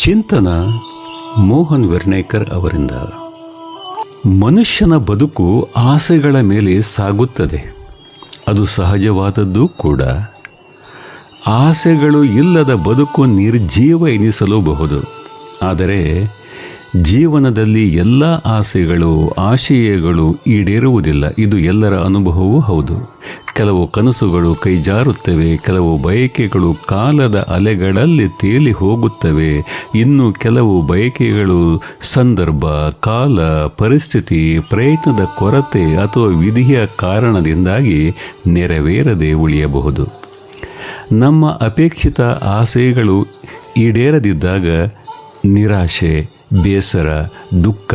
ಚಿಂತನ ಮೋಹನ್ ವೆರ್ನೇಕರ್ ಅವರಿಂದ. ಮನುಷ್ಯನ ಬದುಕು ಆಸೆಗಳ ಮೇಲೆ ಸಾಗುತ್ತದೆ. ಅದು ಸಹಜವಾದದ್ದು ಕೂಡ. ಆಸೆಗಳು ಇಲ್ಲದ ಬದುಕು ನಿರ್ಜೀವ ಎನಿಸಲೂಬಹುದು. ಆದರೆ ಜೀವನದಲ್ಲಿ ಎಲ್ಲ ಆಶಯಗಳು ಈಡೇರುವುದಿಲ್ಲ. ಇದು ಎಲ್ಲರ ಅನುಭವವೂ ಹೌದು. ಕೆಲವು ಕನಸುಗಳು ಕೈಜಾರುತ್ತವೆ, ಕೆಲವು ಬಯಕೆಗಳು ಕಾಲದ ಅಲೆಗಳಲ್ಲಿ ತೇಲಿ ಹೋಗುತ್ತವೆ, ಇನ್ನು ಕೆಲವು ಬಯಕೆಗಳು ಸಂದರ್ಭ, ಕಾಲ, ಪರಿಸ್ಥಿತಿ, ಪ್ರಯತ್ನದ ಕೊರತೆ ಅಥವಾ ವಿಧಿಯ ಕಾರಣದಿಂದಾಗಿ ನೆರವೇರದೆ ಉಳಿಯಬಹುದು. ನಮ್ಮ ಅಪೇಕ್ಷಿತ ಆಸೆಗಳು ಈಡೇರದಿದ್ದಾಗ ನಿರಾಶೆ, ಬೇಸರ, ದುಃಖ,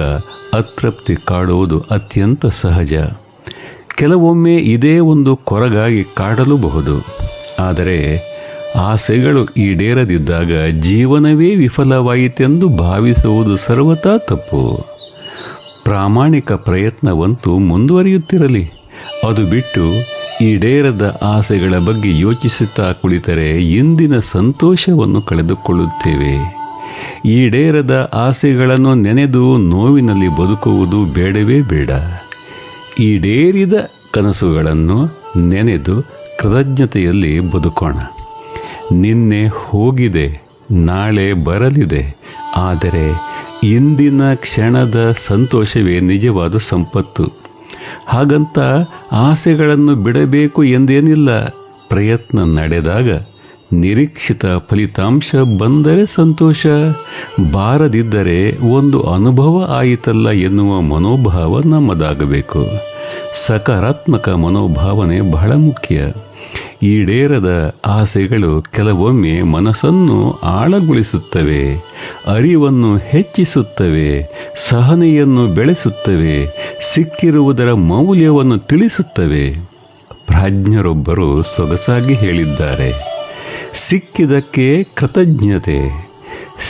ಅತೃಪ್ತಿ ಕಾಡುವುದು ಅತ್ಯಂತ ಸಹಜ. ಕೆಲವೊಮ್ಮೆ ಇದೇ ಒಂದು ಕೊರಗಾಗಿ ಕಾಡಲೂಬಹುದು. ಆದರೆ ಆಸೆಗಳು ಈಡೇರದಿದ್ದಾಗ ಜೀವನವೇ ವಿಫಲವಾಯಿತೆಂದು ಭಾವಿಸುವುದು ಸರ್ವತಾ ತಪ್ಪು. ಪ್ರಾಮಾಣಿಕ ಪ್ರಯತ್ನವಂತೂ ಮುಂದುವರಿಯುತ್ತಿರಲಿ. ಅದು ಬಿಟ್ಟು ಈಡೇರದ ಆಸೆಗಳ ಬಗ್ಗೆ ಯೋಚಿಸುತ್ತಾ ಕುಳಿತರೆ ಇಂದಿನ ಸಂತೋಷವನ್ನು ಕಳೆದುಕೊಳ್ಳುತ್ತೇವೆ. ಈಡೇರದ ಆಸೆಗಳನ್ನು ನೆನೆದು ನೋವಿನಲ್ಲಿ ಬದುಕುವುದು ಬೇಡವೇ ಬೇಡ. ಈಡೇರಿದ ಕನಸುಗಳನ್ನು ನೆನೆದು ಕೃತಜ್ಞತೆಯಲ್ಲಿ ಬದುಕೋಣ. ನಿನ್ನೆ ಹೋಗಿದೆ, ನಾಳೆ ಬರಲಿದೆ. ಆದರೆ ಇಂದಿನ ಕ್ಷಣದ ಸಂತೋಷವೇ ನಿಜವಾದ ಸಂಪತ್ತು. ಹಾಗಂತ ಆಸೆಗಳನ್ನು ಬಿಡಬೇಕು ಎಂದೇನಿಲ್ಲ. ಪ್ರಯತ್ನ ನಡೆದಾಗ ನಿರೀಕ್ಷಿತ ಫಲಿತಾಂಶ ಬಂದರೆ ಸಂತೋಷ, ಬಾರದಿದ್ದರೆ ಒಂದು ಅನುಭವ ಆಯಿತಲ್ಲ ಎನ್ನುವ ಮನೋಭಾವ ನಮ್ಮದಾಗಬೇಕು. ಸಕಾರಾತ್ಮಕ ಮನೋಭಾವನೆ ಬಹಳ ಮುಖ್ಯ. ಈಡೇರದ ಆಸೆಗಳು ಕೆಲವೊಮ್ಮೆ ಮನಸ್ಸನ್ನು ಆಳಗೊಳಿಸುತ್ತವೆ, ಅರಿವನ್ನು ಹೆಚ್ಚಿಸುತ್ತವೆ, ಸಹನೆಯನ್ನು ಬೆಳೆಸುತ್ತವೆ, ಸಿಕ್ಕಿರುವುದರ ಮೌಲ್ಯವನ್ನು ತಿಳಿಸುತ್ತವೆ. ಪ್ರಾಜ್ಞರೊಬ್ಬರು ಸೊಗಸಾಗಿ ಹೇಳಿದ್ದಾರೆ, ಸಿಕ್ಕಿದಕ್ಕೆ ಕೃತಜ್ಞತೆ,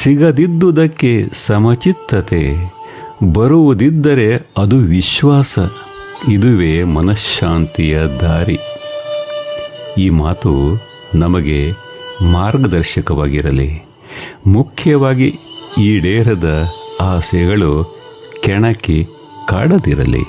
ಸಿಗದಿದ್ದುದಕ್ಕೆ ಸಮಚಿತ್ತತೆ, ಬರುವುದಿದ್ದರೆ ಅದು ವಿಶ್ವಾಸ. ಇದುವೇ ಮನಃಶಾಂತಿಯ ದಾರಿ. ಈ ಮಾತು ನಮಗೆ ಮಾರ್ಗದರ್ಶಕವಾಗಿರಲಿ. ಮುಖ್ಯವಾಗಿ ಈಡೇರದ ಆಸೆಗಳು ಕೆಣಕಿ ಕಾಡದಿರಲಿ.